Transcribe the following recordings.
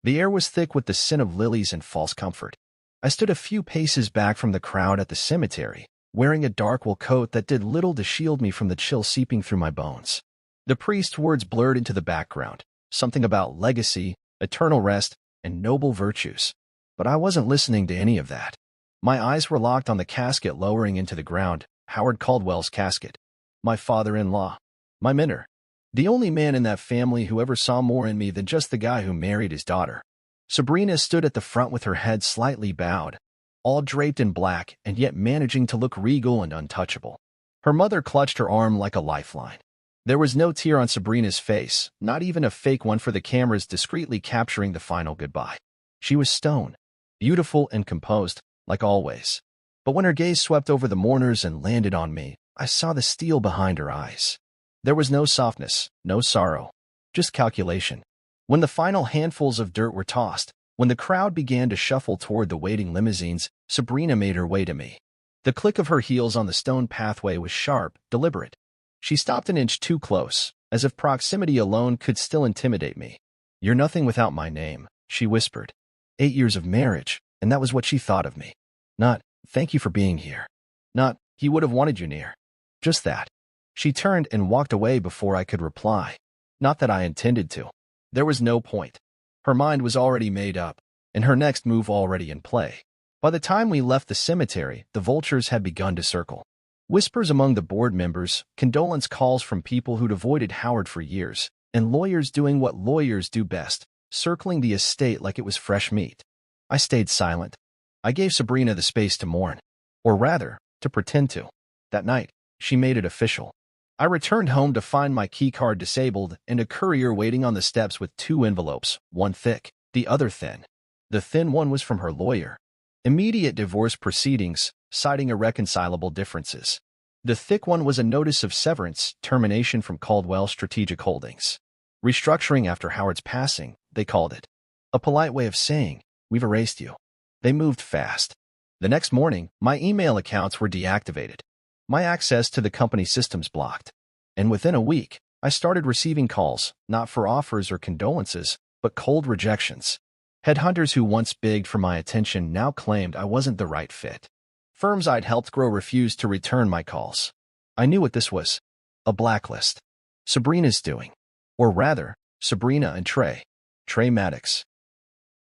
The air was thick with the scent of lilies and false comfort. I stood a few paces back from the crowd at the cemetery, wearing a dark wool coat that did little to shield me from the chill seeping through my bones. The priest's words blurred into the background, something about legacy, eternal rest, and noble virtues. But I wasn't listening to any of that. My eyes were locked on the casket lowering into the ground, Howard Caldwell's casket. My father-in-law. My mentor. The only man in that family who ever saw more in me than just the guy who married his daughter. Sabrina stood at the front with her head slightly bowed, all draped in black and yet managing to look regal and untouchable. Her mother clutched her arm like a lifeline. There was no tear on Sabrina's face, not even a fake one for the cameras discreetly capturing the final goodbye. She was stone, beautiful and composed, like always. But when her gaze swept over the mourners and landed on me, I saw the steel behind her eyes. There was no softness, no sorrow, just calculation. When the final handfuls of dirt were tossed, when the crowd began to shuffle toward the waiting limousines, Sabrina made her way to me. The click of her heels on the stone pathway was sharp, deliberate. She stopped an inch too close, as if proximity alone could still intimidate me. "You're nothing without my name," she whispered. 8 years of marriage, and that was what she thought of me. Not, "Thank you for being here." Not, "He would have wanted you near." Just that. She turned and walked away before I could reply. Not that I intended to. There was no point. Her mind was already made up, and her next move already in play. By the time we left the cemetery, the vultures had begun to circle. Whispers among the board members, condolence calls from people who'd avoided Howard for years, and lawyers doing what lawyers do best, circling the estate like it was fresh meat. I stayed silent. I gave Sabrina the space to mourn. Or rather, to pretend to. That night, she made it official. I returned home to find my keycard disabled and a courier waiting on the steps with 2 envelopes, one thick, the other thin. The thin one was from her lawyer. Immediate divorce proceedings, citing irreconcilable differences. The thick one was a notice of severance, termination from Caldwell Strategic Holdings. Restructuring after Howard's passing, they called it. A polite way of saying, "We've erased you." They moved fast. The next morning, my email accounts were deactivated. My access to the company systems blocked. And within a week, I started receiving calls, not for offers or condolences, but cold rejections. Headhunters who once begged for my attention now claimed I wasn't the right fit. Firms I'd helped grow refused to return my calls. I knew what this was. A blacklist. Sabrina's doing. Or rather, Sabrina and Trey. Trey Maddox.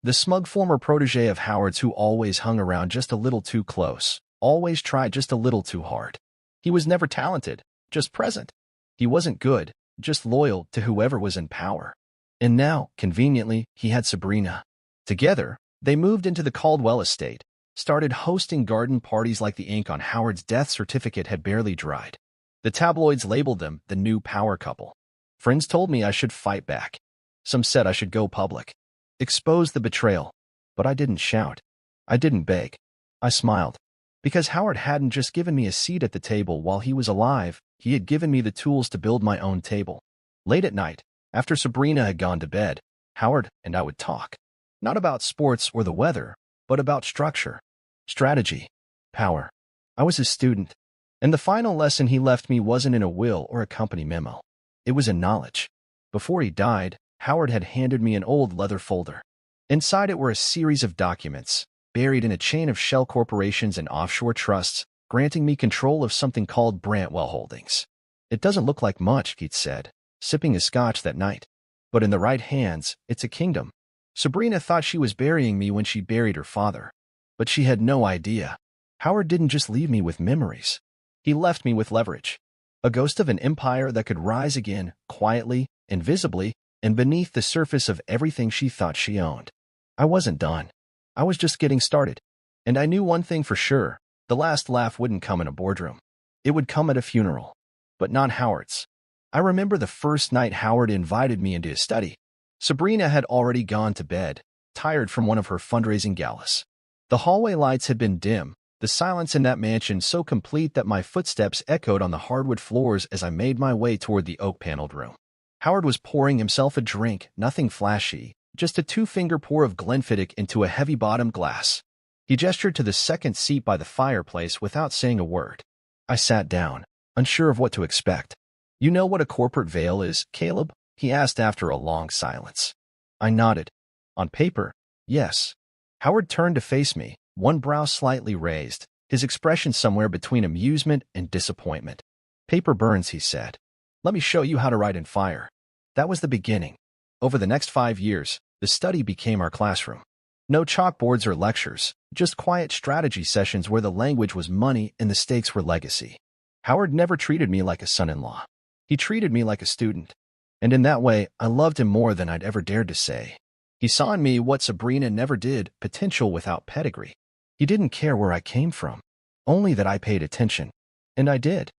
The smug former protege of Howard's who always hung around just a little too close, always tried just a little too hard. He was never talented, just present. He wasn't good, just loyal to whoever was in power. And now, conveniently, he had Sabrina. Together, they moved into the Caldwell estate, started hosting garden parties like the ink on Howard's death certificate had barely dried. The tabloids labeled them the new power couple. Friends told me I should fight back. Some said I should go public. Expose the betrayal. But I didn't shout. I didn't beg. I smiled. Because Howard hadn't just given me a seat at the table while he was alive, he had given me the tools to build my own table. Late at night, after Sabrina had gone to bed, Howard and I would talk. Not about sports or the weather, but about structure, strategy, power. I was his student, and the final lesson he left me wasn't in a will or a company memo. It was in knowledge. Before he died, Howard had handed me an old leather folder. Inside it were a series of documents, buried in a chain of shell corporations and offshore trusts, granting me control of something called Brantwell Holdings. "It doesn't look like much," he'd said, sipping his scotch that night. "But in the right hands, it's a kingdom." Sabrina thought she was burying me when she buried her father. But she had no idea. Howard didn't just leave me with memories. He left me with leverage. A ghost of an empire that could rise again, quietly, invisibly, and beneath the surface of everything she thought she owned. I wasn't done. I was just getting started. And I knew one thing for sure. The last laugh wouldn't come in a boardroom. It would come at a funeral. But not Howard's. I remember the first night Howard invited me into his study. Sabrina had already gone to bed, tired from one of her fundraising galas. The hallway lights had been dim, the silence in that mansion so complete that my footsteps echoed on the hardwood floors as I made my way toward the oak-paneled room. Howard was pouring himself a drink, nothing flashy, just a 2-finger pour of Glenfiddich into a heavy-bottomed glass. He gestured to the second seat by the fireplace without saying a word. I sat down, unsure of what to expect. "You know what a corporate veil is, Caleb?" he asked after a long silence. I nodded. On paper, yes. Howard turned to face me, one brow slightly raised, his expression somewhere between amusement and disappointment. Paper burns, he said. Let me show you how to write in fire. That was the beginning. Over the next 5 years, the study became our classroom. No chalkboards or lectures, just quiet strategy sessions where the language was money and the stakes were legacy. Howard never treated me like a son-in-law. He treated me like a student. And in that way, I loved him more than I'd ever dared to say. He saw in me what Sabrina never did, potential without pedigree. He didn't care where I came from, only that I paid attention. And I did.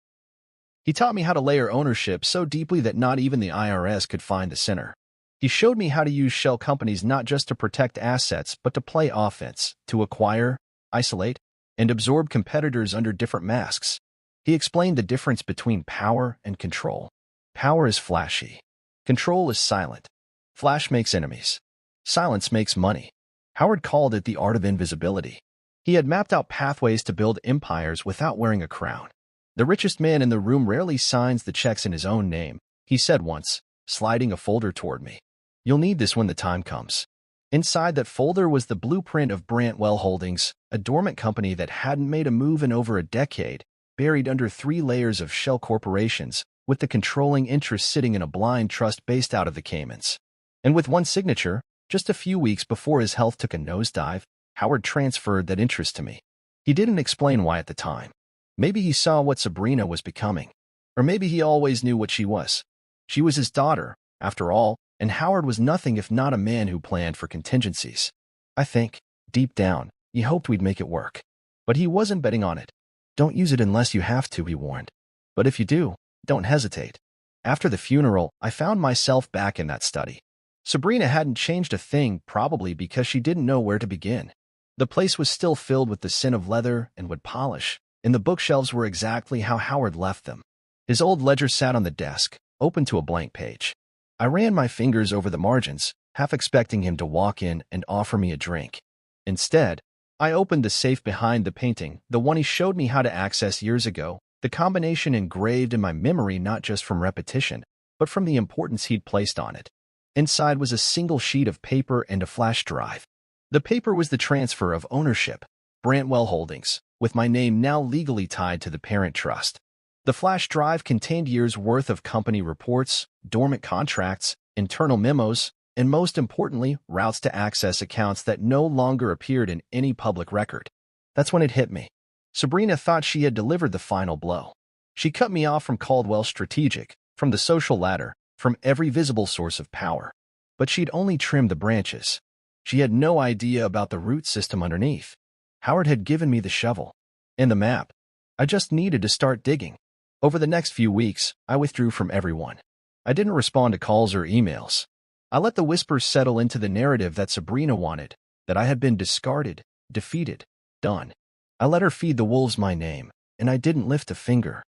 He taught me how to layer ownership so deeply that not even the IRS could find the sinner. He showed me how to use shell companies not just to protect assets, but to play offense, to acquire, isolate, and absorb competitors under different masks. He explained the difference between power and control. Power is flashy. Control is silent. Flash makes enemies. Silence makes money. Howard called it the art of invisibility. He had mapped out pathways to build empires without wearing a crown. The richest man in the room rarely signs the checks in his own name, he said once, sliding a folder toward me. You'll need this when the time comes. Inside that folder was the blueprint of Brantwell Holdings, a dormant company that hadn't made a move in over a decade, buried under 3 layers of shell corporations, with the controlling interest sitting in a blind trust based out of the Caymans. And with one signature, just a few weeks before his health took a nosedive, Howard transferred that interest to me. He didn't explain why at the time. Maybe he saw what Sabrina was becoming. Or maybe he always knew what she was. She was his daughter, after all, and Howard was nothing if not a man who planned for contingencies. I think, deep down, he hoped we'd make it work. But he wasn't betting on it. Don't use it unless you have to, he warned. But if you do, don't hesitate. After the funeral, I found myself back in that study. Sabrina hadn't changed a thing, probably because she didn't know where to begin. The place was still filled with the scent of leather and wood polish, and the bookshelves were exactly how Howard left them. His old ledger sat on the desk, open to a blank page. I ran my fingers over the margins, half expecting him to walk in and offer me a drink. Instead, I opened the safe behind the painting, the one he showed me how to access years ago, the combination engraved in my memory not just from repetition, but from the importance he'd placed on it. Inside was a single sheet of paper and a flash drive. The paper was the transfer of ownership, Brantwell Holdings, with my name now legally tied to the parent trust. The flash drive contained years' worth of company reports, dormant contracts, internal memos, and most importantly, routes to access accounts that no longer appeared in any public record. That's when it hit me. Sabrina thought she had delivered the final blow. She cut me off from Caldwell Strategic, from the social ladder, from every visible source of power. But she'd only trimmed the branches. She had no idea about the root system underneath. Howard had given me the shovel and the map. I just needed to start digging. Over the next few weeks, I withdrew from everyone. I didn't respond to calls or emails. I let the whispers settle into the narrative that Sabrina wanted, that I had been discarded, defeated, done. I let her feed the wolves my name, and I didn't lift a finger.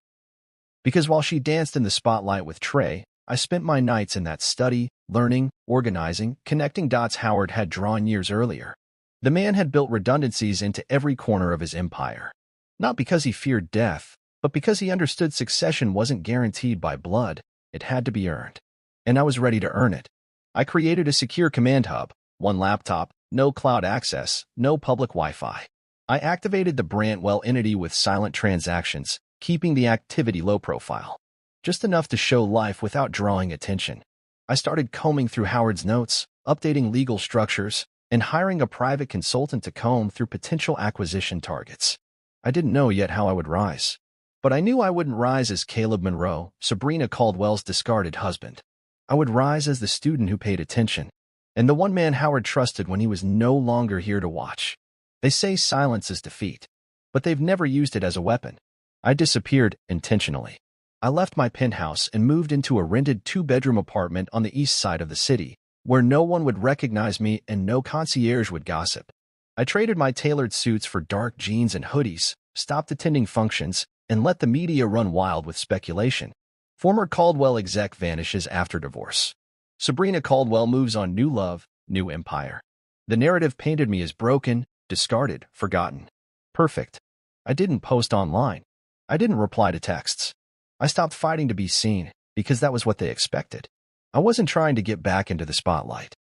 Because while she danced in the spotlight with Trey, I spent my nights in that study, learning, organizing, connecting dots Howard had drawn years earlier. The man had built redundancies into every corner of his empire. Not because he feared death, but because he understood succession wasn't guaranteed by blood, it had to be earned. And I was ready to earn it. I created a secure command hub, one laptop, no cloud access, no public Wi-Fi. I activated the Brantwell entity with silent transactions, keeping the activity low profile. Just enough to show life without drawing attention. I started combing through Howard's notes, updating legal structures, and hiring a private consultant to comb through potential acquisition targets. I didn't know yet how I would rise. But I knew I wouldn't rise as Caleb Monroe, Sabrina Caldwell's discarded husband. I would rise as the student who paid attention, and the one man Howard trusted when he was no longer here to watch. They say silence is defeat, but they've never used it as a weapon. I disappeared intentionally. I left my penthouse and moved into a rented 2-bedroom apartment on the east side of the city, where no one would recognize me and no concierge would gossip. I traded my tailored suits for dark jeans and hoodies, stopped attending functions, and let the media run wild with speculation. Former Caldwell exec vanishes after divorce. Sabrina Caldwell moves on new love, new empire. The narrative painted me as broken, discarded, forgotten. Perfect. I didn't post online. I didn't reply to texts. I stopped fighting to be seen, because that was what they expected. I wasn't trying to get back into the spotlight.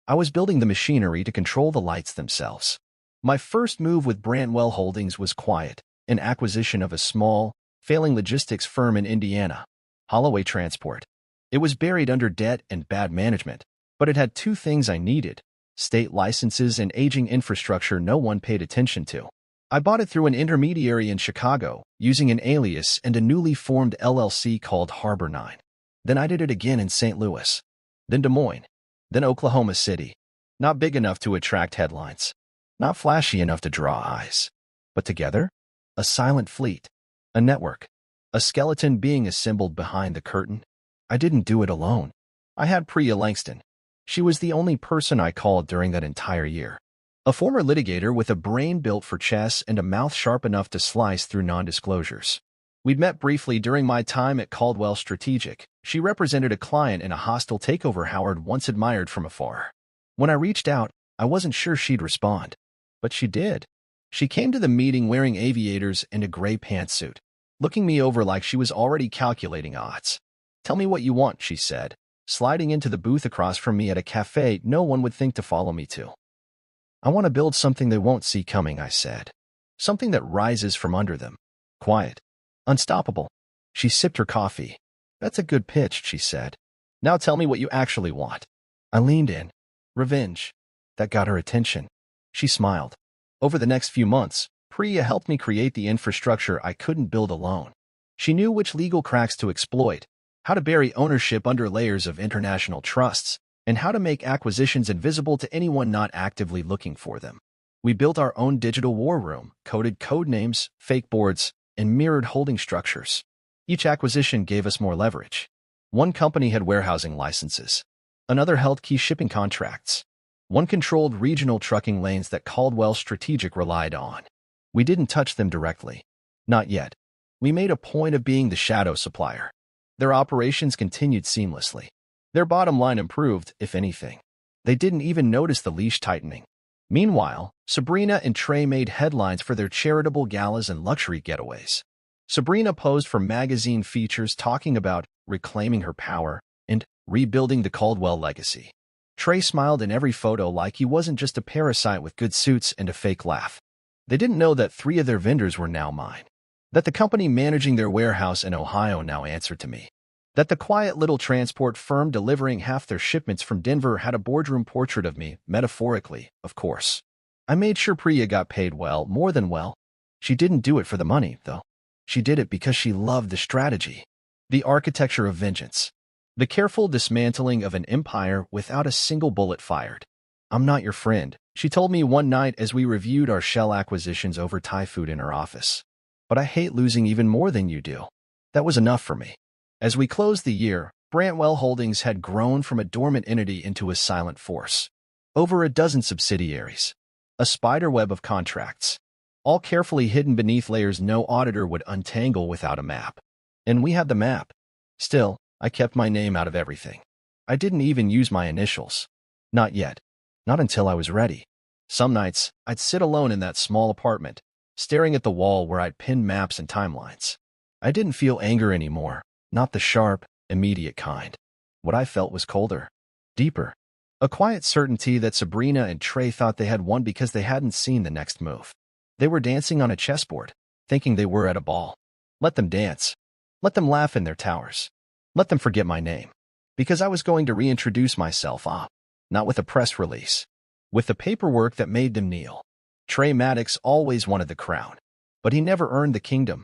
I was building the machinery to control the lights themselves. My first move with Brantwell Holdings was quiet, an acquisition of a small, failing logistics firm in Indiana, Holloway Transport. It was buried under debt and bad management, but it had two things I needed: state licenses and aging infrastructure no one paid attention to. I bought it through an intermediary in Chicago, using an alias and a newly formed LLC called Harbor 9. Then I did it again in St. Louis, then Des Moines, then Oklahoma City. Not big enough to attract headlines, not flashy enough to draw eyes, but together, a silent fleet, a network, a skeleton being assembled behind the curtain. I didn't do it alone. I had Priya Langston. She was the only person I called during that entire year. A former litigator with a brain built for chess and a mouth sharp enough to slice through non-disclosures. We'd met briefly during my time at Caldwell Strategic. She represented a client in a hostile takeover Howard once admired from afar. When I reached out, I wasn't sure she'd respond. But she did. She came to the meeting wearing aviators and a gray pantsuit, looking me over like she was already calculating odds. "Tell me what you want," she said, sliding into the booth across from me at a cafe no one would think to follow me to. "I want to build something they won't see coming," I said. "Something that rises from under them. Quiet. Unstoppable." She sipped her coffee. "That's a good pitch," she said. "Now tell me what you actually want." I leaned in. Revenge. That got her attention. She smiled. Over the next few months, Priya helped me create the infrastructure I couldn't build alone. She knew which legal cracks to exploit, how to bury ownership under layers of international trusts, and how to make acquisitions invisible to anyone not actively looking for them. We built our own digital war room, coded code names, fake boards, and mirrored holding structures. Each acquisition gave us more leverage. One company had warehousing licenses. Another held key shipping contracts. One controlled regional trucking lanes that Caldwell Strategic relied on. We didn't touch them directly. Not yet. We made a point of being the shadow supplier. Their operations continued seamlessly. Their bottom line improved, if anything. They didn't even notice the leash tightening. Meanwhile, Sabrina and Trey made headlines for their charitable galas and luxury getaways. Sabrina posed for magazine features talking about reclaiming her power and rebuilding the Caldwell legacy. Trey smiled in every photo like he wasn't just a parasite with good suits and a fake laugh. They didn't know that 3 of their vendors were now mine. That the company managing their warehouse in Ohio now answered to me. That the quiet little transport firm delivering half their shipments from Denver had a boardroom portrait of me, metaphorically, of course. I made sure Priya got paid well, more than well. She didn't do it for the money, though. She did it because she loved the strategy. The architecture of vengeance. The careful dismantling of an empire without a single bullet fired. "I'm not your friend," she told me one night as we reviewed our shell acquisitions over Thai food in her office. "But I hate losing even more than you do." That was enough for me. As we closed the year, Brantwell Holdings had grown from a dormant entity into a silent force. Over a dozen subsidiaries. A spiderweb of contracts. All carefully hidden beneath layers no auditor would untangle without a map. And we had the map. Still, I kept my name out of everything. I didn't even use my initials. Not yet. Not until I was ready. Some nights, I'd sit alone in that small apartment, staring at the wall where I'd pinned maps and timelines. I didn't feel anger anymore, not the sharp, immediate kind. What I felt was colder, deeper. A quiet certainty that Sabrina and Trey thought they had won because they hadn't seen the next move. They were dancing on a chessboard, thinking they were at a ball. Let them dance. Let them laugh in their towers. Let them forget my name. Because I was going to reintroduce myself, not with a press release. With the paperwork that made them kneel. Trey Maddox always wanted the crown, but he never earned the kingdom.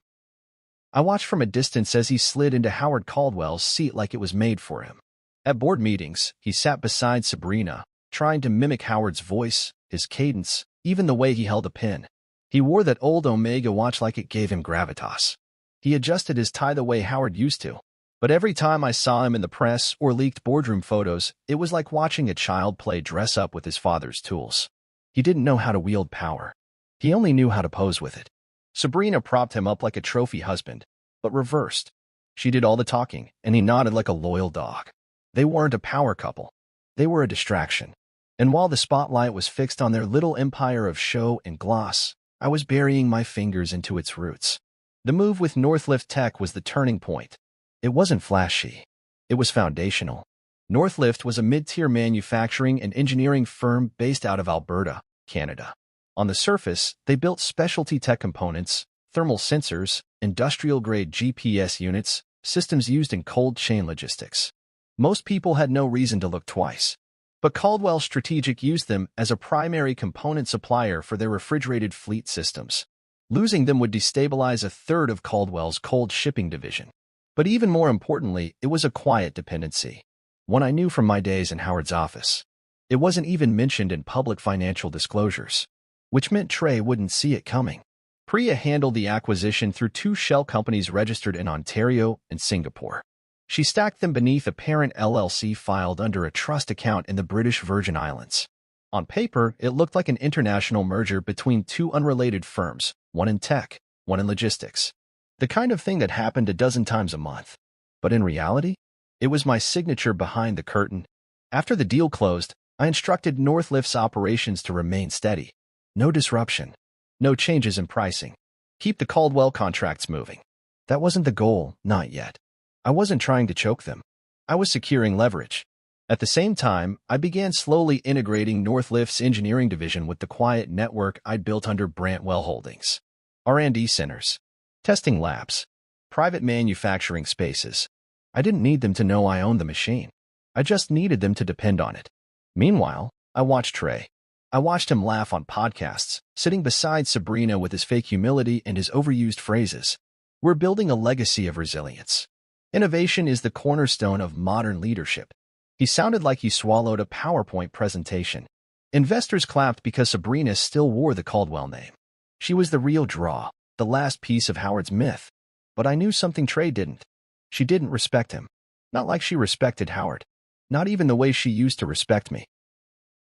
I watched from a distance as he slid into Howard Caldwell's seat like it was made for him. At board meetings, he sat beside Sabrina, trying to mimic Howard's voice, his cadence, even the way he held a pen. He wore that old Omega watch like it gave him gravitas. He adjusted his tie the way Howard used to. But every time I saw him in the press or leaked boardroom photos, it was like watching a child play dress-up with his father's tools. He didn't know how to wield power. He only knew how to pose with it. Sabrina propped him up like a trophy husband, but reversed. She did all the talking, and he nodded like a loyal dog. They weren't a power couple. They were a distraction. And while the spotlight was fixed on their little empire of show and gloss, I was burying my fingers into its roots. The move with Northlift Tech was the turning point. It wasn't flashy. It was foundational. Northlift was a mid-tier manufacturing and engineering firm based out of Alberta, Canada. On the surface, they built specialty tech components, thermal sensors, industrial-grade GPS units, systems used in cold chain logistics. Most people had no reason to look twice. But Caldwell Strategic used them as a primary component supplier for their refrigerated fleet systems. Losing them would destabilize a third of Caldwell's cold shipping division. But even more importantly, it was a quiet dependency. One I knew from my days in Howard's office. It wasn't even mentioned in public financial disclosures, which meant Trey wouldn't see it coming. Priya handled the acquisition through two shell companies registered in Ontario and Singapore. She stacked them beneath a parent LLC filed under a trust account in the British Virgin Islands. On paper, it looked like an international merger between two unrelated firms, one in tech, one in logistics. The kind of thing that happened a dozen times a month. But in reality, it was my signature behind the curtain. After the deal closed, I instructed Northlift's operations to remain steady. No disruption. No changes in pricing. Keep the Caldwell contracts moving. That wasn't the goal, not yet. I wasn't trying to choke them. I was securing leverage. At the same time, I began slowly integrating Northlift's engineering division with the quiet network I'd built under Brantwell Holdings. R&D centers, testing labs, private manufacturing spaces. I didn't need them to know I owned the machine. I just needed them to depend on it. Meanwhile, I watched Trey. I watched him laugh on podcasts, sitting beside Sabrina with his fake humility and his overused phrases. We're building a legacy of resilience. Innovation is the cornerstone of modern leadership. He sounded like he swallowed a PowerPoint presentation. Investors clapped because Sabrina still wore the Caldwell name. She was the real draw, the last piece of Howard's myth. But I knew something Trey didn't. She didn't respect him. Not like she respected Howard. Not even the way she used to respect me.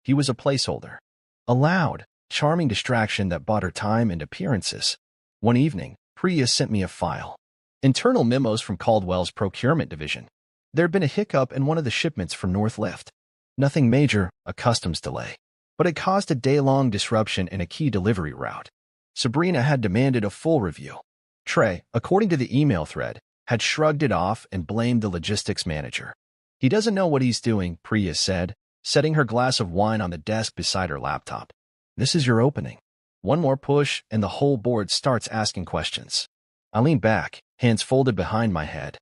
He was a placeholder. A loud, charming distraction that bought her time and appearances. One evening, Priya sent me a file. Internal memos from Caldwell's procurement division. There had been a hiccup in one of the shipments from Northlift. Nothing major, a customs delay. But it caused a day-long disruption in a key delivery route. Sabrina had demanded a full review. Trey, according to the email thread, had shrugged it off and blamed the logistics manager. He doesn't know what he's doing, Priya said, setting her glass of wine on the desk beside her laptop. This is your opening. One more push, and the whole board starts asking questions. I leaned back, hands folded behind my head.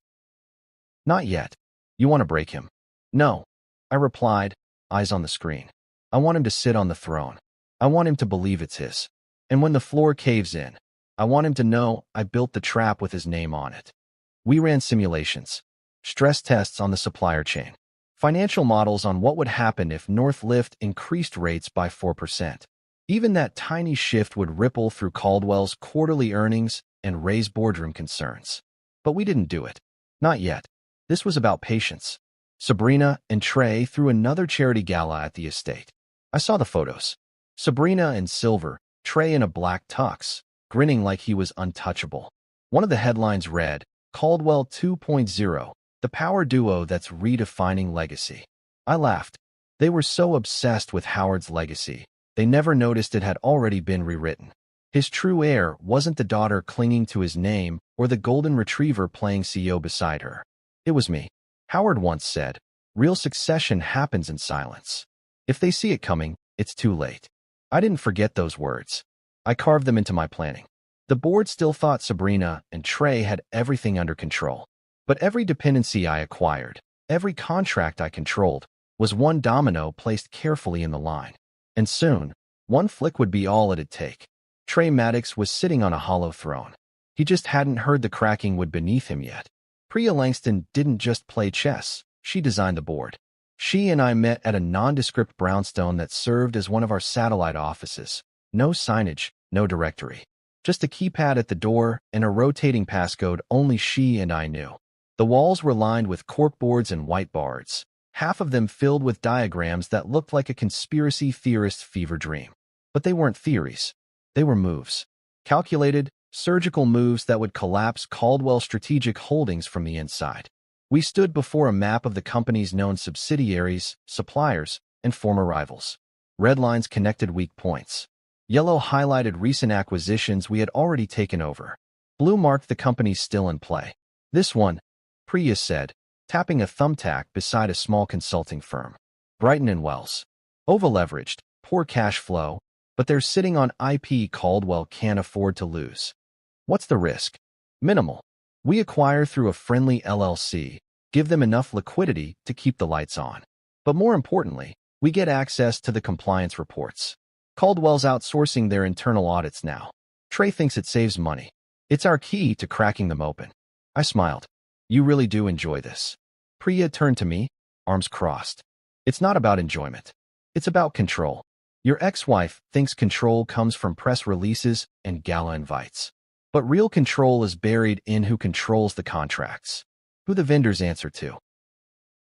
Not yet. You want to break him? No. I replied, eyes on the screen. I want him to sit on the throne. I want him to believe it's his. And when the floor caves in, I want him to know I built the trap with his name on it. We ran simulations, stress tests on the supplier chain, financial models on what would happen if Northlift increased rates by 4%. Even that tiny shift would ripple through Caldwell's quarterly earnings and raise boardroom concerns. But we didn't do it. Not yet. This was about patience. Sabrina and Trey threw another charity gala at the estate. I saw the photos. Sabrina in silver, Trey in a black tux, grinning like he was untouchable. One of the headlines read, Caldwell 2.0, the power duo that's redefining legacy. I laughed. They were so obsessed with Howard's legacy, they never noticed it had already been rewritten. His true heir wasn't the daughter clinging to his name or the golden retriever playing CEO beside her. It was me. Howard once said, real succession happens in silence. If they see it coming, it's too late. I didn't forget those words. I carved them into my planning. The board still thought Sabrina and Trey had everything under control. But every dependency I acquired, every contract I controlled, was one domino placed carefully in the line. And soon, one flick would be all it'd take. Trey Maddox was sitting on a hollow throne. He just hadn't heard the cracking wood beneath him yet. Priya Langston didn't just play chess, she designed the board. She and I met at a nondescript brownstone that served as one of our satellite offices. No signage, no directory. Just a keypad at the door and a rotating passcode only she and I knew. The walls were lined with corkboards and whiteboards, half of them filled with diagrams that looked like a conspiracy theorist's fever dream. But they weren't theories. They were moves. Calculated, surgical moves that would collapse Caldwell Strategic Holdings from the inside. We stood before a map of the company's known subsidiaries, suppliers, and former rivals. Red lines connected weak points. Yellow highlighted recent acquisitions we had already taken over. Blue marked the companies still in play. This one, Priya said, tapping a thumbtack beside a small consulting firm. Brighton and Wells. Over-leveraged, poor cash flow, but they're sitting on IP Caldwell can't afford to lose. What's the risk? Minimal. We acquire through a friendly LLC, give them enough liquidity to keep the lights on. But more importantly, we get access to the compliance reports. Caldwell's outsourcing their internal audits now. Trey thinks it saves money. It's our key to cracking them open. I smiled. You really do enjoy this. Priya turned to me, arms crossed. It's not about enjoyment. It's about control. Your ex-wife thinks control comes from press releases and gala invites. But real control is buried in who controls the contracts, who the vendors answer to,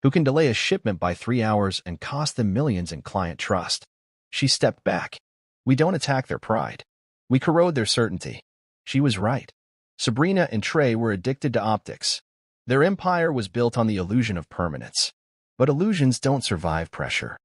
who can delay a shipment by 3 hours and cost them millions in client trust. She stepped back. We don't attack their pride. We corrode their certainty. She was right. Sabrina and Trey were addicted to optics. Their empire was built on the illusion of permanence. But illusions don't survive pressure.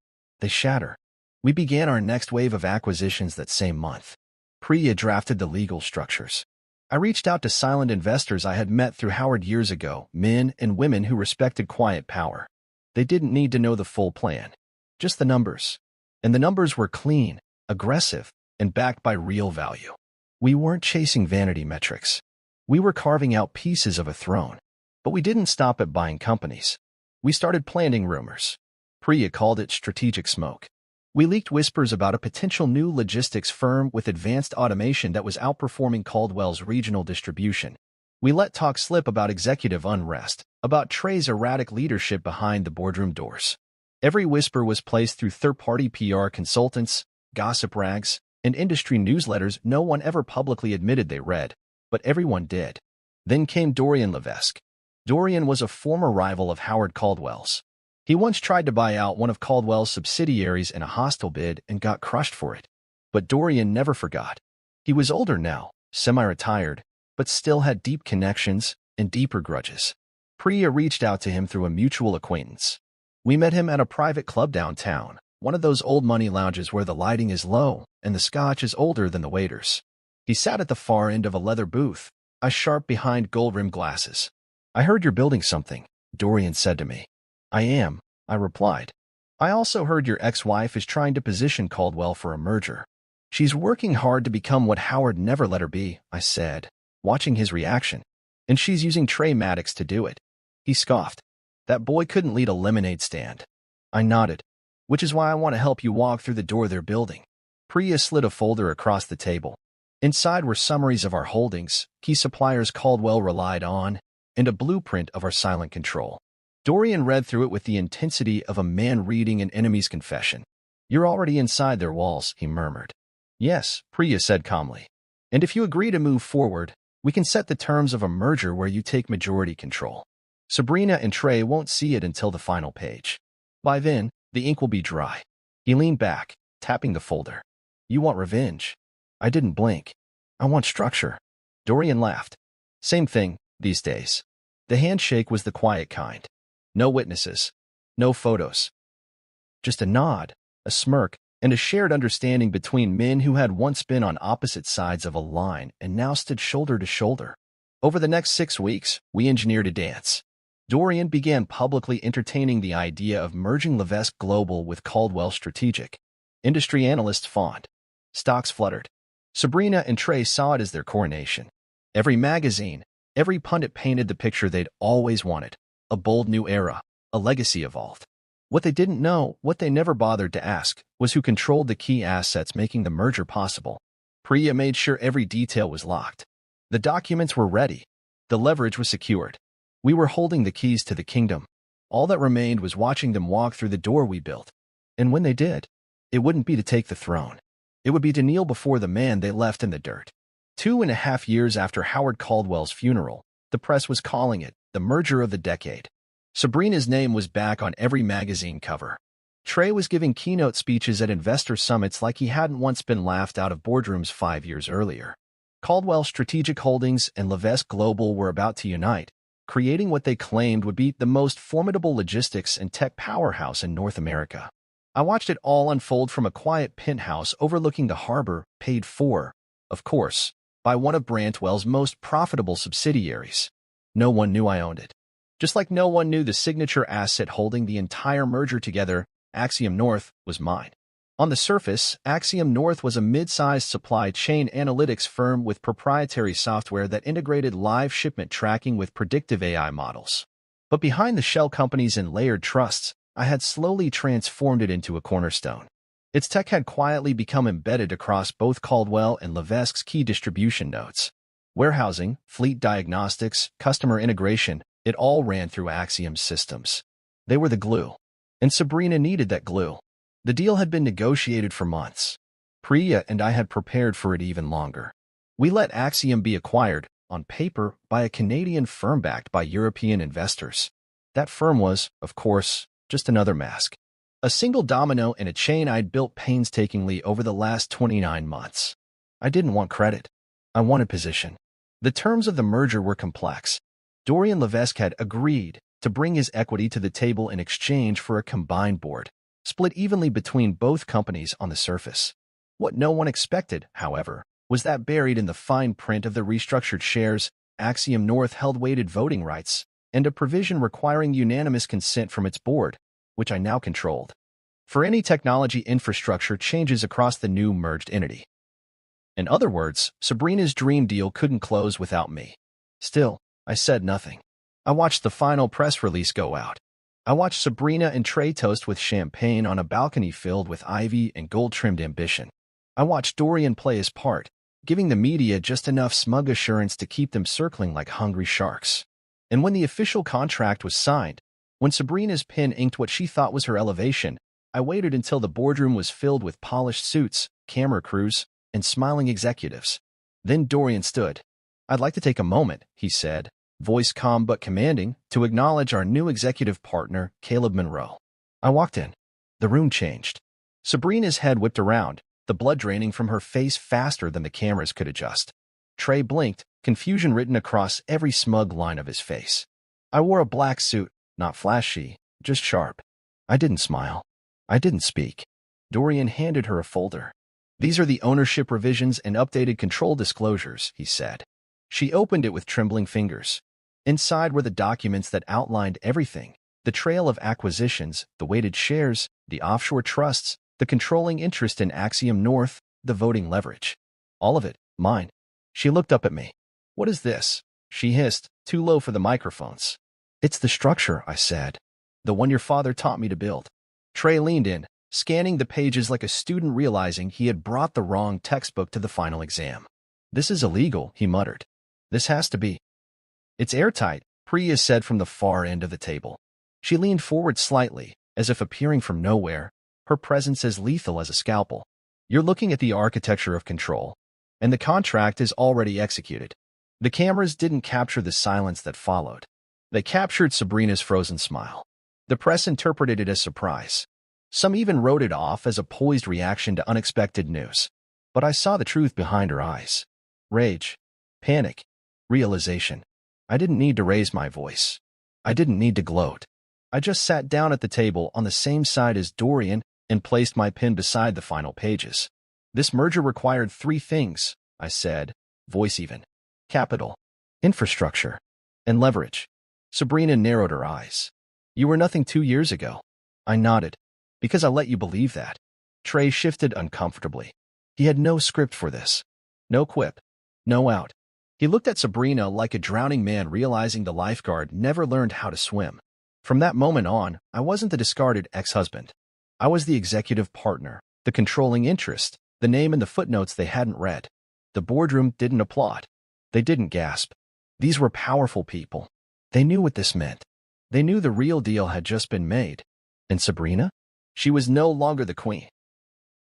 They shatter. We began our next wave of acquisitions that same month. Priya drafted the legal structures. I reached out to silent investors I had met through Howard years ago, men and women who respected quiet power. They didn't need to know the full plan, just the numbers. And the numbers were clean, aggressive, and backed by real value. We weren't chasing vanity metrics. We were carving out pieces of a throne. But we didn't stop at buying companies. We started planting rumors. Priya called it strategic smoke. We leaked whispers about a potential new logistics firm with advanced automation that was outperforming Caldwell's regional distribution. We let talk slip about executive unrest, about Trey's erratic leadership behind the boardroom doors. Every whisper was placed through third-party PR consultants, gossip rags, and industry newsletters no one ever publicly admitted they read, but everyone did. Then came Dorian Levesque. Dorian was a former rival of Howard Caldwell's. He once tried to buy out one of Caldwell's subsidiaries in a hostile bid and got crushed for it. But Dorian never forgot. He was older now, semi-retired, but still had deep connections and deeper grudges. Priya reached out to him through a mutual acquaintance. We met him at a private club downtown, one of those old money lounges where the lighting is low and the scotch is older than the waiters. He sat at the far end of a leather booth, eyes sharp behind gold-rimmed glasses. I heard you're building something, Dorian said to me. I am, I replied. I also heard your ex-wife is trying to position Caldwell for a merger. She's working hard to become what Howard never let her be, I said, watching his reaction. And she's using Trey Maddox to do it. He scoffed. That boy couldn't lead a lemonade stand. I nodded. Which is why I want to help you walk through the door they're building. Priya slid a folder across the table. Inside were summaries of our holdings, key suppliers Caldwell relied on, and a blueprint of our silent control. Dorian read through it with the intensity of a man reading an enemy's confession. You're already inside their walls, he murmured. Yes, Priya said calmly. And if you agree to move forward, we can set the terms of a merger where you take majority control. Sabrina and Trey won't see it until the final page. By then, the ink will be dry. He leaned back, tapping the folder. You want revenge? I didn't blink. I want structure. Dorian laughed. Same thing, these days. The handshake was the quiet kind. No witnesses. No photos. Just a nod, a smirk, and a shared understanding between men who had once been on opposite sides of a line and now stood shoulder to shoulder. Over the next 6 weeks, we engineered a dance. Dorian began publicly entertaining the idea of merging Levesque Global with Caldwell Strategic. Industry analysts fawned. Stocks fluttered. Sabrina and Trey saw it as their coronation. Every magazine, every pundit painted the picture they'd always wanted. A bold new era, a legacy evolved. What they didn't know, what they never bothered to ask, was who controlled the key assets making the merger possible. Priya made sure every detail was locked. The documents were ready. The leverage was secured. We were holding the keys to the kingdom. All that remained was watching them walk through the door we built. And when they did, it wouldn't be to take the throne. It would be to kneel before the man they left in the dirt. 2.5 years after Howard Caldwell's funeral, the press was calling it the merger of the decade. Sabrina's name was back on every magazine cover. Trey was giving keynote speeches at investor summits like he hadn't once been laughed out of boardrooms 5 years earlier. Caldwell Strategic Holdings and Levesque Global were about to unite, creating what they claimed would be the most formidable logistics and tech powerhouse in North America. I watched it all unfold from a quiet penthouse overlooking the harbor, paid for, of course, by one of Brantwell's most profitable subsidiaries. No one knew I owned it. Just like no one knew the signature asset holding the entire merger together, Axiom North, was mine. On the surface, Axiom North was a mid-sized supply chain analytics firm with proprietary software that integrated live shipment tracking with predictive AI models. But behind the shell companies and layered trusts, I had slowly transformed it into a cornerstone. Its tech had quietly become embedded across both Caldwell and Levesque's key distribution nodes. Warehousing, fleet diagnostics, customer integration, it all ran through Axiom's systems. They were the glue. And Sabrina needed that glue. The deal had been negotiated for months. Priya and I had prepared for it even longer. We let Axiom be acquired, on paper, by a Canadian firm backed by European investors. That firm was, of course, just another mask. A single domino in a chain I'd built painstakingly over the last 29 months. I didn't want credit. I wanted position. The terms of the merger were complex. Dorian Levesque had agreed to bring his equity to the table in exchange for a combined board, split evenly between both companies on the surface. What no one expected, however, was that buried in the fine print of the restructured shares, Axiom North held weighted voting rights, and a provision requiring unanimous consent from its board, which I now controlled, for any technology infrastructure changes across the new merged entity. In other words, Sabrina's dream deal couldn't close without me. Still, I said nothing. I watched the final press release go out. I watched Sabrina and Trey toast with champagne on a balcony filled with ivy and gold-trimmed ambition. I watched Dorian play his part, giving the media just enough smug assurance to keep them circling like hungry sharks. And when the official contract was signed, when Sabrina's pen inked what she thought was her elevation, I waited until the boardroom was filled with polished suits, camera crews, and smiling executives. Then Dorian stood. "I'd like to take a moment," he said, voice calm but commanding, "to acknowledge our new executive partner, Caleb Monroe." I walked in. The room changed. Sabrina's head whipped around, the blood draining from her face faster than the cameras could adjust. Trey blinked, confusion written across every smug line of his face. I wore a black suit, not flashy, just sharp. I didn't smile. I didn't speak. Dorian handed her a folder. "These are the ownership revisions and updated control disclosures," he said. She opened it with trembling fingers. Inside were the documents that outlined everything: the trail of acquisitions, the weighted shares, the offshore trusts, the controlling interest in Axiom North, the voting leverage. All of it, mine. She looked up at me. "What is this?" she hissed, too low for the microphones. "It's the structure," I said. "The one your father taught me to build." Trey leaned in, scanning the pages like a student realizing he had brought the wrong textbook to the final exam. "This is illegal," he muttered. "This has to be." "It's airtight," Priya said from the far end of the table. She leaned forward slightly, as if appearing from nowhere, her presence as lethal as a scalpel. "You're looking at the architecture of control, and the contract is already executed." The cameras didn't capture the silence that followed. They captured Sabrina's frozen smile. The press interpreted it as surprise. Some even wrote it off as a poised reaction to unexpected news. But I saw the truth behind her eyes. Rage. Panic. Realization. I didn't need to raise my voice. I didn't need to gloat. I just sat down at the table on the same side as Dorian and placed my pen beside the final pages. "This merger required 3 things," I said, voice even: capital, infrastructure, and leverage. Sabrina narrowed her eyes. "You were nothing 2 years ago." I nodded. "Because I let you believe that." Trey shifted uncomfortably. He had no script for this. No quip. No out. He looked at Sabrina like a drowning man realizing the lifeguard never learned how to swim. From that moment on, I wasn't the discarded ex-husband. I was the executive partner, the controlling interest, the name in the footnotes they hadn't read. The boardroom didn't applaud. They didn't gasp. These were powerful people. They knew what this meant. They knew the real deal had just been made. And Sabrina? She was no longer the queen.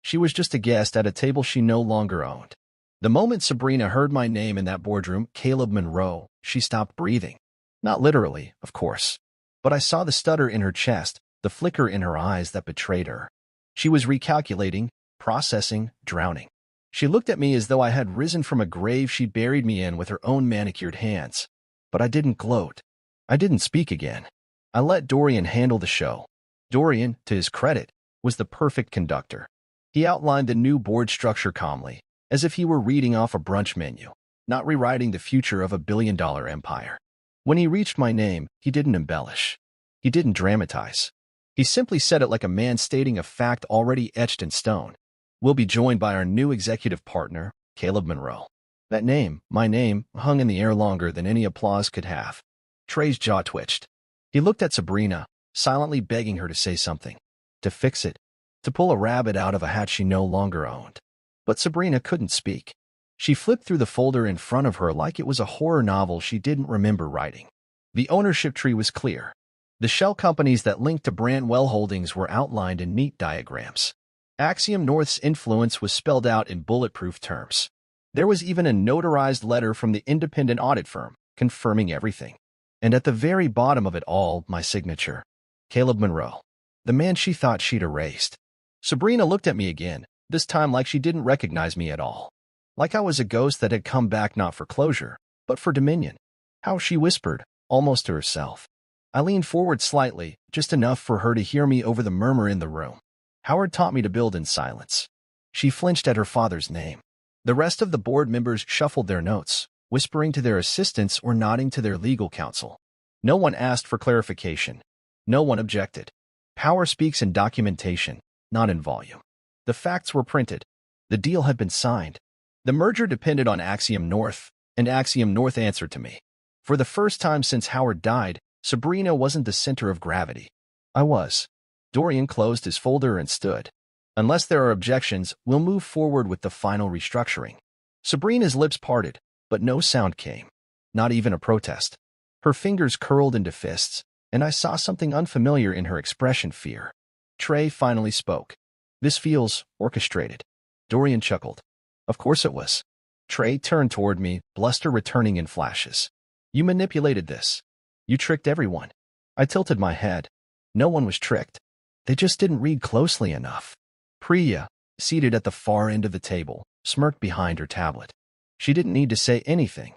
She was just a guest at a table she no longer owned. The moment Sabrina heard my name in that boardroom, Caleb Monroe, she stopped breathing. Not literally, of course. But I saw the stutter in her chest, the flicker in her eyes that betrayed her. She was recalculating, processing, drowning. She looked at me as though I had risen from a grave she buried me in with her own manicured hands. But I didn't gloat. I didn't speak again. I let Dorian handle the show. Dorian, to his credit, was the perfect conductor. He outlined the new board structure calmly, as if he were reading off a brunch menu, not rewriting the future of a billion-dollar empire. When he reached my name, he didn't embellish. He didn't dramatize. He simply said it like a man stating a fact already etched in stone. We'll be joined by our new executive partner, Caleb Monroe. That name, my name, hung in the air longer than any applause could have. Trey's jaw twitched. He looked at Sabrina, silently begging her to say something. To fix it. To pull a rabbit out of a hat she no longer owned. But Sabrina couldn't speak. She flipped through the folder in front of her like it was a horror novel she didn't remember writing. The ownership tree was clear. The shell companies that linked to Brandwell Holdings were outlined in neat diagrams. Axiom North's influence was spelled out in bulletproof terms. There was even a notarized letter from the independent audit firm, confirming everything. And at the very bottom of it all, my signature. Caleb Monroe. The man she thought she'd erased. Sabrina looked at me again, this time like she didn't recognize me at all. Like I was a ghost that had come back not for closure, but for dominion. How she whispered, almost to herself. I leaned forward slightly, just enough for her to hear me over the murmur in the room. Howard taught me to build in silence. She flinched at her father's name. The rest of the board members shuffled their notes, whispering to their assistants or nodding to their legal counsel. No one asked for clarification. No one objected. Power speaks in documentation, not in volume. The facts were printed. The deal had been signed. The merger depended on Axiom North, and Axiom North answered to me. For the first time since Howard died, Sabrina wasn't the center of gravity. I was. Dorian closed his folder and stood. Unless there are objections, we'll move forward with the final restructuring. Sabrina's lips parted, but no sound came. Not even a protest. Her fingers curled into fists, and I saw something unfamiliar in her expression: fear. Trey finally spoke. This feels orchestrated. Dorian chuckled. Of course it was. Trey turned toward me, bluster returning in flashes. You manipulated this. You tricked everyone. I tilted my head. No one was tricked. They just didn't read closely enough. Priya, seated at the far end of the table, smirked behind her tablet. She didn't need to say anything.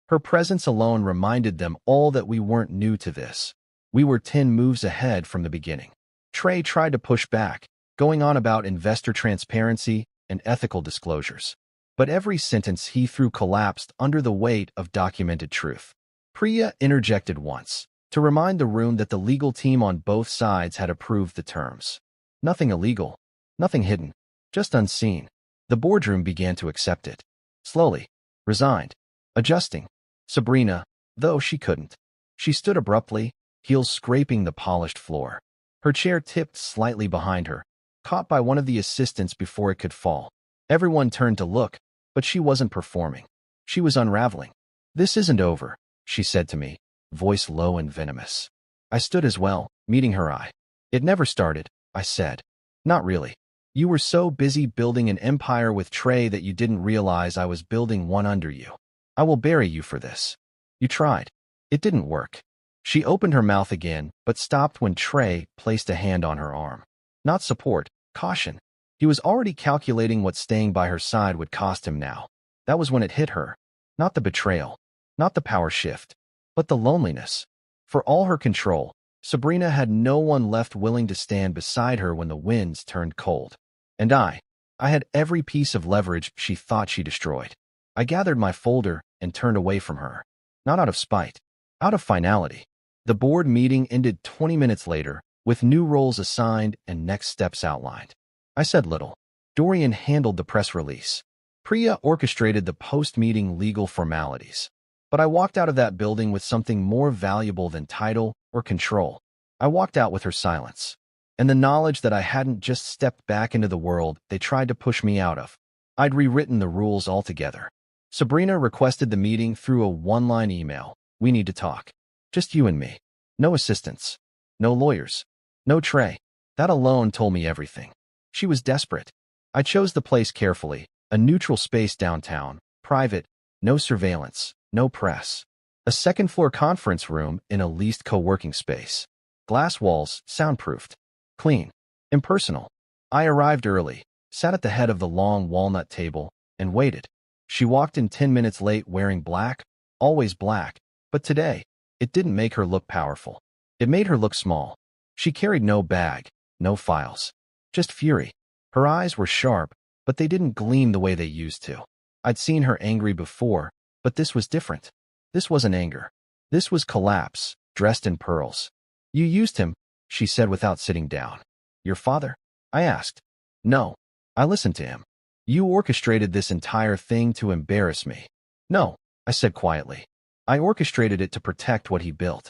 Her presence alone reminded them all that we weren't new to this. We were 10 moves ahead from the beginning. Trey tried to push back, going on about investor transparency and ethical disclosures. But every sentence he threw collapsed under the weight of documented truth. Priya interjected once, to remind the room that the legal team on both sides had approved the terms. Nothing illegal, nothing hidden, just unseen. The boardroom began to accept it. Slowly, resigned, adjusting. Sabrina, though she couldn't. She stood abruptly, heels scraping the polished floor. Her chair tipped slightly behind her, caught by one of the assistants before it could fall. Everyone turned to look, but she wasn't performing. She was unraveling. This isn't over, she said to me, voice low and venomous. I stood as well, meeting her eye. It never started, I said. Not really. You were so busy building an empire with Trey that you didn't realize I was building one under you. I will bury you for this. You tried. It didn't work. She opened her mouth again, but stopped when Trey placed a hand on her arm. Not support, caution. He was already calculating what staying by her side would cost him now. That was when it hit her. Not the betrayal, not the power shift, but the loneliness. For all her control, Sabrina had no one left willing to stand beside her when the winds turned cold. And I had every piece of leverage she thought she destroyed. I gathered my folder and turned away from her. Not out of spite, out of finality. The board meeting ended 20 minutes later, with new roles assigned and next steps outlined. I said little. Dorian handled the press release. Priya orchestrated the post-meeting legal formalities. But I walked out of that building with something more valuable than title or control. I walked out with her silence, and the knowledge that I hadn't just stepped back into the world they tried to push me out of. I'd rewritten the rules altogether. Sabrina requested the meeting through a one-line email. We need to talk. Just you and me. No assistants. No lawyers. No Trey. That alone told me everything. She was desperate. I chose the place carefully, a neutral space downtown, private, no surveillance, no press. A second-floor conference room in a leased co-working space. Glass walls, soundproofed. Clean. Impersonal. I arrived early, sat at the head of the long walnut table, and waited. She walked in 10 minutes late wearing black, always black, but today, it didn't make her look powerful. It made her look small. She carried no bag, no files. Just fury. Her eyes were sharp, but they didn't gleam the way they used to. I'd seen her angry before, but this was different. This wasn't anger. This was Collapse, dressed in pearls. You used him, she said without sitting down. Your father? I asked. No. I listened to him. You orchestrated this entire thing to embarrass me. No, I said quietly. I orchestrated it to protect what he built.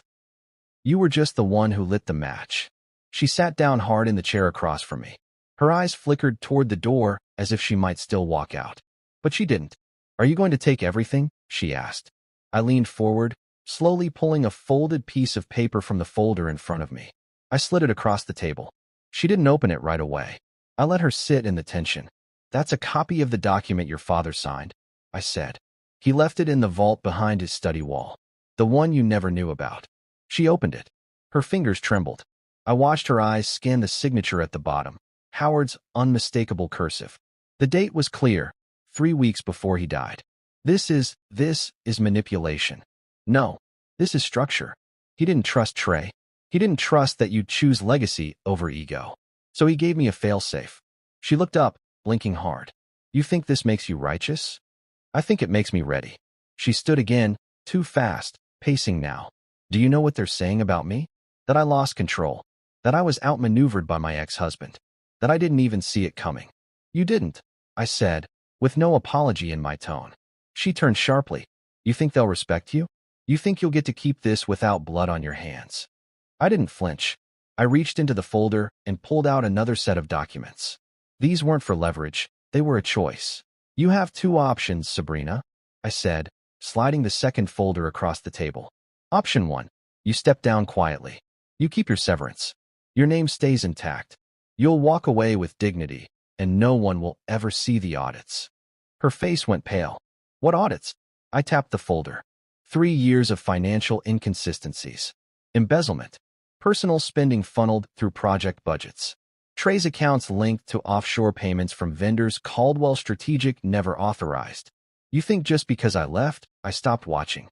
You were just the one who lit the match. She sat down hard in the chair across from me. Her eyes flickered toward the door as if she might still walk out. But she didn't. Are you going to take everything? She asked. I leaned forward, slowly pulling a folded piece of paper from the folder in front of me. I slid it across the table. She didn't open it right away. I let her sit in the tension. That's a copy of the document your father signed, I said. He left it in the vault behind his study wall. The one you never knew about. She opened it. Her fingers trembled. I watched her eyes scan the signature at the bottom. Howard's unmistakable cursive. The date was clear, 3 weeks before he died. This is manipulation. No, this is structure. He didn't trust Trey. He didn't trust that you'd choose legacy over ego. So he gave me a failsafe. She looked up, blinking hard. You think this makes you righteous? I think it makes me ready. She stood again, too fast, pacing now. Do you know what they're saying about me? That I lost control. That I was outmaneuvered by my ex-husband. That I didn't even see it coming. You didn't, I said, with no apology in my tone. She turned sharply. You think they'll respect you? You think you'll get to keep this without blood on your hands? I didn't flinch. I reached into the folder and pulled out another set of documents. These weren't for leverage. They were a choice. You have 2 options, Sabrina, I said, sliding the second folder across the table. Option 1. You step down quietly. You keep your severance. Your name stays intact. You'll walk away with dignity, and no one will ever see the audits. Her face went pale. What audits? I tapped the folder. 3 years of financial inconsistencies. Embezzlement. Personal spending funneled through project budgets. Trey's accounts linked to offshore payments from vendors Caldwell Strategic never authorized. You think just because I left, I stopped watching?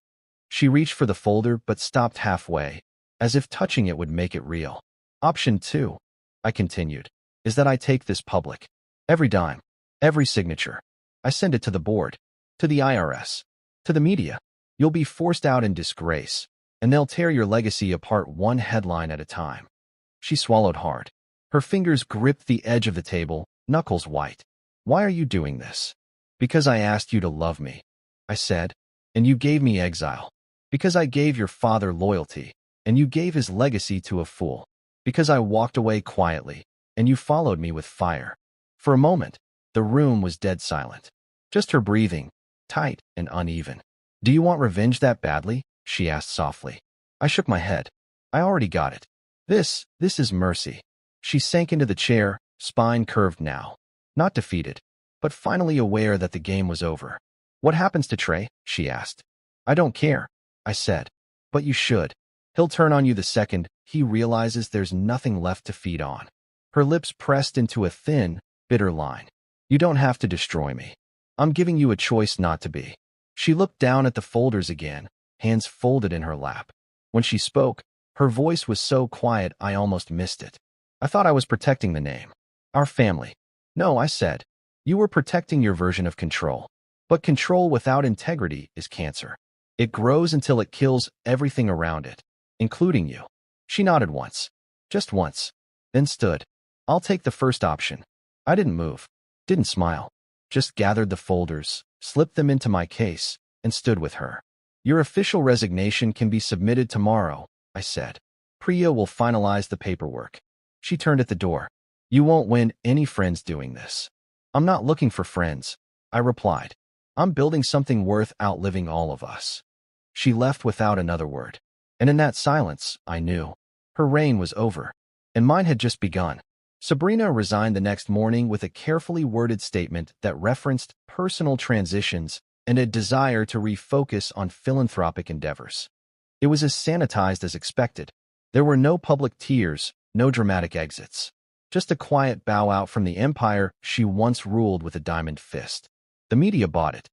She reached for the folder but stopped halfway, as if touching it would make it real. Option 2, I continued, is that I take this public. Every dime, every signature. I send it to the board, to the IRS, to the media. You'll be forced out in disgrace, and they'll tear your legacy apart one headline at a time. She swallowed hard. Her fingers gripped the edge of the table, knuckles white. Why are you doing this? Because I asked you to love me, I said, and you gave me exile. Because I gave your father loyalty, and you gave his legacy to a fool. Because I walked away quietly, and you followed me with fire. For a moment, the room was dead silent. Just her breathing, tight and uneven. Do you want revenge that badly? She asked softly. I shook my head. I already got it. This is mercy. She sank into the chair, spine curved now. Not defeated, but finally aware that the game was over. What happens to Trey? She asked. I don't care, I said. But you should. He'll turn on you the second he realizes there's nothing left to feed on. Her lips pressed into a thin, bitter line. You don't have to destroy me. I'm giving you a choice not to be. She looked down at the folders again, hands folded in her lap. When she spoke, her voice was so quiet I almost missed it. I thought I was protecting the name. Our family. No, I said. You were protecting your version of control. But control without integrity is cancer. It grows until it kills everything around it, including you. She nodded once. Just once. Then stood. I'll take the first option. I didn't move. Didn't smile. Just gathered the folders, slipped them into my case, and stood with her. Your official resignation can be submitted tomorrow, I said. Priya will finalize the paperwork. She turned at the door. You won't win any friends doing this. I'm not looking for friends, I replied. I'm building something worth outliving all of us. She left without another word. And in that silence, I knew. Her reign was over. And mine had just begun. Sabrina resigned the next morning with a carefully worded statement that referenced personal transitions and a desire to refocus on philanthropic endeavors. It was as sanitized as expected. There were no public tears, no dramatic exits. Just a quiet bow out from the empire she once ruled with a diamond fist. The media bought it.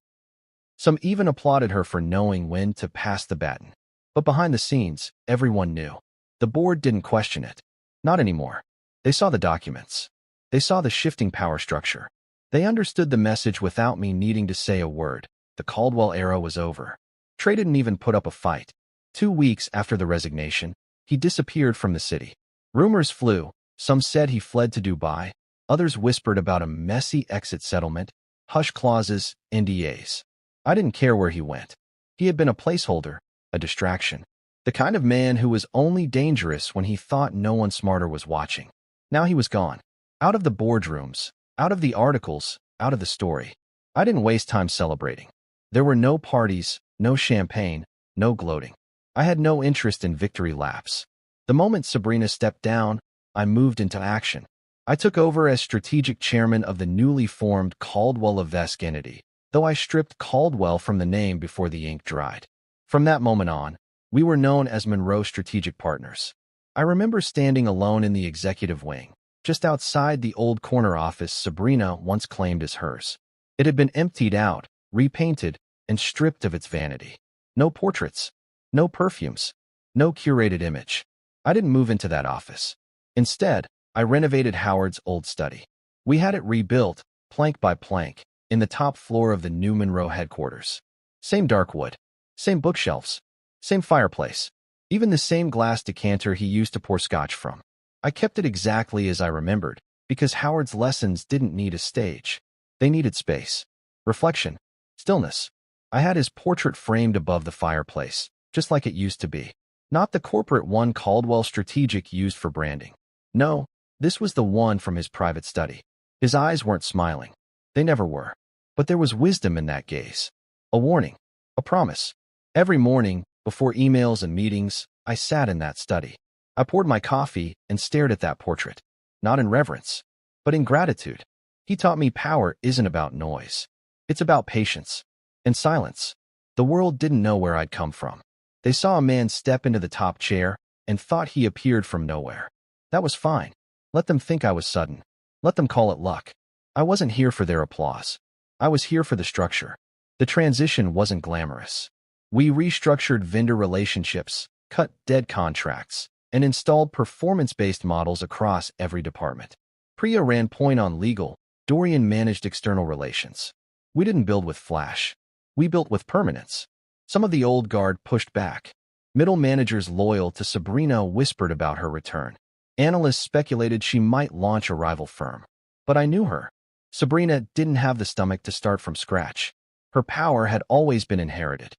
Some even applauded her for knowing when to pass the baton. But behind the scenes, everyone knew. The board didn't question it. Not anymore. They saw the documents. They saw the shifting power structure. They understood the message without me needing to say a word. The Caldwell era was over. Trey didn't even put up a fight. 2 weeks after the resignation, he disappeared from the city. Rumors flew. Some said he fled to Dubai. Others whispered about a messy exit settlement, hush clauses, NDAs. I didn't care where he went. He had been a placeholder, a distraction. The kind of man who was only dangerous when he thought no one smarter was watching. Now he was gone. Out of the boardrooms, out of the articles, out of the story. I didn't waste time celebrating. There were no parties, no champagne, no gloating. I had no interest in victory laps. The moment Sabrina stepped down, I moved into action. I took over as strategic chairman of the newly formed Caldwell-Levesque entity, though I stripped Caldwell from the name before the ink dried. From that moment on, we were known as Monroe Strategic Partners. I remember standing alone in the executive wing, just outside the old corner office Sabrina once claimed as hers. It had been emptied out, repainted, and stripped of its vanity. No portraits, no perfumes, no curated image. I didn't move into that office. Instead, I renovated Howard's old study. We had it rebuilt, plank by plank, in the top floor of the new Monroe headquarters. Same dark wood, same bookshelves, same fireplace, even the same glass decanter he used to pour scotch from. I kept it exactly as I remembered, because Howard's lessons didn't need a stage. They needed space, reflection, stillness. I had his portrait framed above the fireplace, just like it used to be. Not the corporate one Caldwell Strategic used for branding. No, this was the one from his private study. His eyes weren't smiling. They never were. But there was wisdom in that gaze. A warning, a promise. Every morning, before emails and meetings, I sat in that study. I poured my coffee and stared at that portrait, not in reverence, but in gratitude. He taught me power isn't about noise. It's about patience and silence. The world didn't know where I'd come from. They saw a man step into the top chair and thought he appeared from nowhere. That was fine. Let them think I was sudden. Let them call it luck. I wasn't here for their applause. I was here for the structure. The transition wasn't glamorous. We restructured vendor relationships, cut dead contracts, and installed performance-based models across every department. Priya ran point on legal, Dorian managed external relations. We didn't build with flash. We built with permanence. Some of the old guard pushed back. Middle managers loyal to Sabrina whispered about her return. Analysts speculated she might launch a rival firm. But I knew her. Sabrina didn't have the stomach to start from scratch. Her power had always been inherited.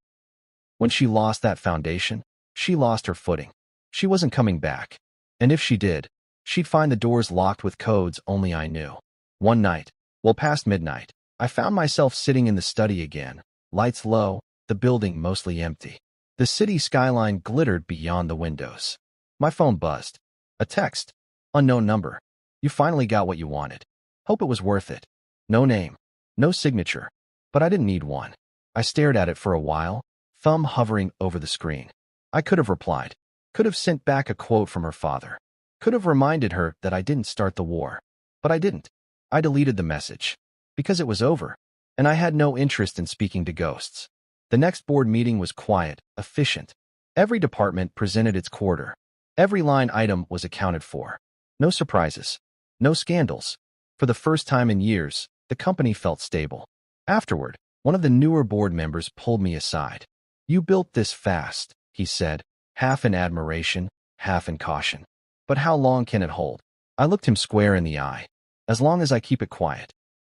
When she lost that foundation, she lost her footing. She wasn't coming back. And if she did, she'd find the doors locked with codes only I knew. One night, well past midnight, I found myself sitting in the study again, lights low, the building mostly empty. The city skyline glittered beyond the windows. My phone buzzed. A text. Unknown number. You finally got what you wanted. Hope it was worth it. No name. No signature. But I didn't need one. I stared at it for a while, thumb hovering over the screen. I could have replied. Could have sent back a quote from her father. Could have reminded her that I didn't start the war. But I didn't. I deleted the message. Because it was over. And I had no interest in speaking to ghosts. The next board meeting was quiet, efficient. Every department presented its quarter. Every line item was accounted for. No surprises. No scandals. For the first time in years, the company felt stable. Afterward, one of the newer board members pulled me aside. You built this fast, he said, half in admiration, half in caution. But how long can it hold? I looked him square in the eye. As long as I keep it quiet.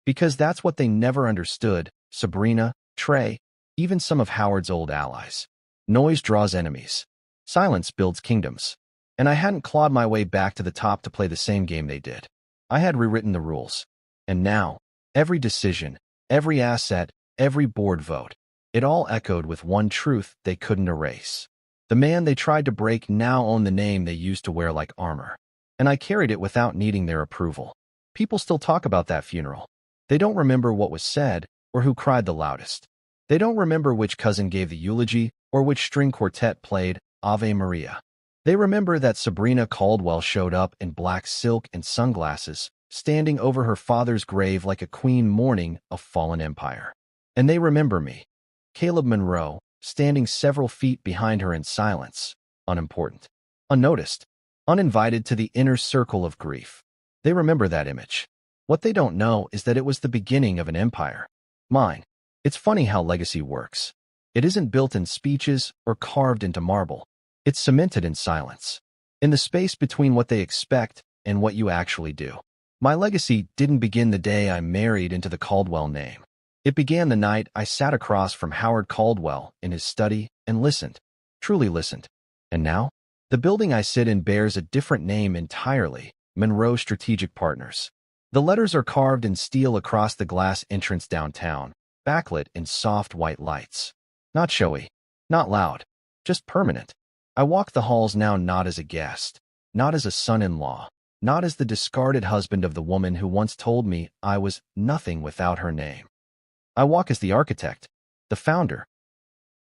Because that's what they never understood, Sabrina, Trey, even some of Howard's old allies. Noise draws enemies. Silence builds kingdoms. And I hadn't clawed my way back to the top to play the same game they did. I had rewritten the rules. And now, every decision, every asset, every board vote, it all echoed with one truth they couldn't erase. The man they tried to break now owned the name they used to wear like armor. And I carried it without needing their approval. People still talk about that funeral. They don't remember what was said or who cried the loudest. They don't remember which cousin gave the eulogy or which string quartet played Ave Maria. They remember that Sabrina Caldwell showed up in black silk and sunglasses, standing over her father's grave like a queen mourning a fallen empire. And they remember me, Caleb Monroe, standing several feet behind her in silence, unimportant, unnoticed, uninvited to the inner circle of grief. They remember that image. What they don't know is that it was the beginning of an empire. Mine. It's funny how legacy works. It isn't built in speeches or carved into marble. It's cemented in silence, in the space between what they expect and what you actually do. My legacy didn't begin the day I married into the Caldwell name. It began the night I sat across from Howard Caldwell in his study and listened, truly listened. And now, the building I sit in bears a different name entirely: Monroe Strategic Partners. The letters are carved in steel across the glass entrance downtown, backlit in soft white lights. Not showy, not loud, just permanent. I walk the halls now not as a guest, not as a son-in-law, not as the discarded husband of the woman who once told me I was nothing without her name. I walk as the architect, the founder,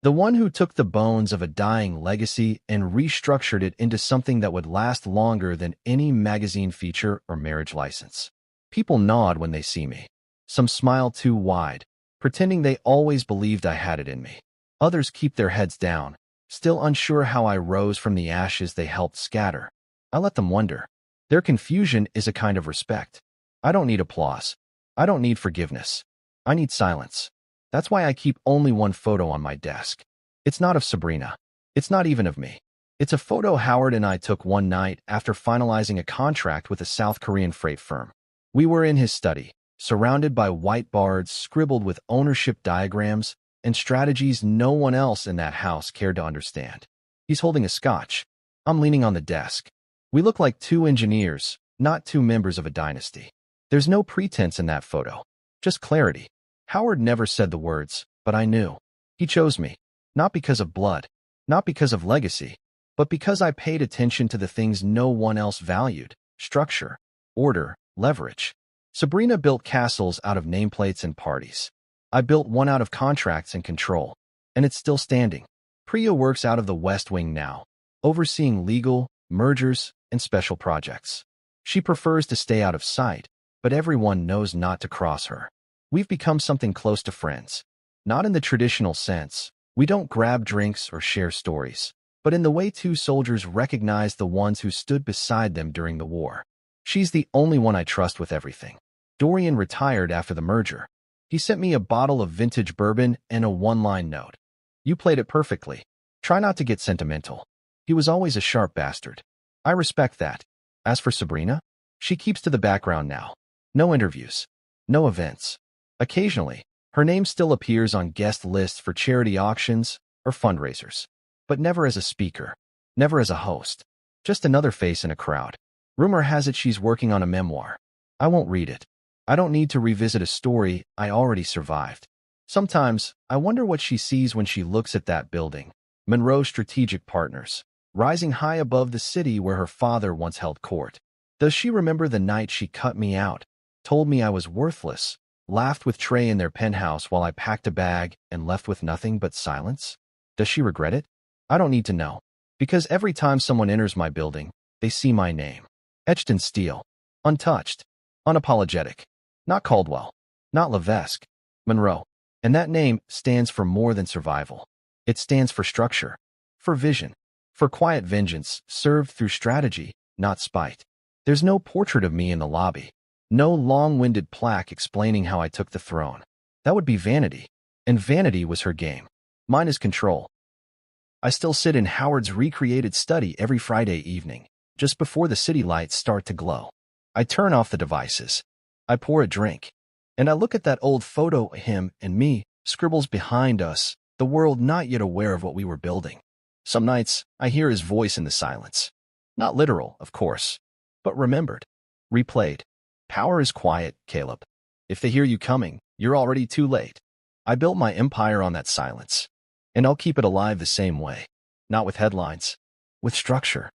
the one who took the bones of a dying legacy and restructured it into something that would last longer than any magazine feature or marriage license. People nod when they see me. Some smile too wide, pretending they always believed I had it in me. Others keep their heads down, still unsure how I rose from the ashes they helped scatter. I let them wonder. Their confusion is a kind of respect. I don't need applause. I don't need forgiveness. I need silence. That's why I keep only one photo on my desk. It's not of Sabrina. It's not even of me. It's a photo Howard and I took one night after finalizing a contract with a South Korean freight firm. We were in his study, surrounded by whiteboards scribbled with ownership diagrams and strategies no one else in that house cared to understand. He's holding a scotch. I'm leaning on the desk. We look like two engineers, not two members of a dynasty. There's no pretense in that photo, just clarity. Howard never said the words, but I knew. He chose me, not because of blood, not because of legacy, but because I paid attention to the things no one else valued: structure, order, leverage. Sabrina built castles out of nameplates and parties. I built one out of contracts and control, and it's still standing. Priya works out of the West Wing now, overseeing legal, mergers, and special projects. She prefers to stay out of sight, but everyone knows not to cross her. We've become something close to friends. Not in the traditional sense. We don't grab drinks or share stories, but in the way two soldiers recognize the ones who stood beside them during the war. She's the only one I trust with everything. Dorian retired after the merger. He sent me a bottle of vintage bourbon and a one-line note. You played it perfectly. Try not to get sentimental. He was always a sharp bastard. I respect that. As for Sabrina, she keeps to the background now. No interviews. No events. Occasionally, her name still appears on guest lists for charity auctions or fundraisers. But never as a speaker. Never as a host. Just another face in a crowd. Rumor has it she's working on a memoir. I won't read it. I don't need to revisit a story I already survived. Sometimes, I wonder what she sees when she looks at that building. Monroe Strategic Partners, rising high above the city where her father once held court. Does she remember the night she cut me out, told me I was worthless, laughed with Trey in their penthouse while I packed a bag and left with nothing but silence? Does she regret it? I don't need to know. Because every time someone enters my building, they see my name. Etched in steel. Untouched. Unapologetic. Not Caldwell. Not Levesque. Monroe. And that name stands for more than survival. It stands for structure. For vision. For quiet vengeance served through strategy, not spite. There's no portrait of me in the lobby. No long-winded plaque explaining how I took the throne. That would be vanity. And vanity was her game. Mine is control. I still sit in Howard's recreated study every Friday evening, just before the city lights start to glow. I turn off the devices. I pour a drink. And I look at that old photo of him and me, scribbles behind us, the world not yet aware of what we were building. Some nights, I hear his voice in the silence. Not literal, of course, but remembered. Replayed. Power is quiet, Caleb. If they hear you coming, you're already too late. I built my empire on that silence. And I'll keep it alive the same way. Not with headlines. With structure.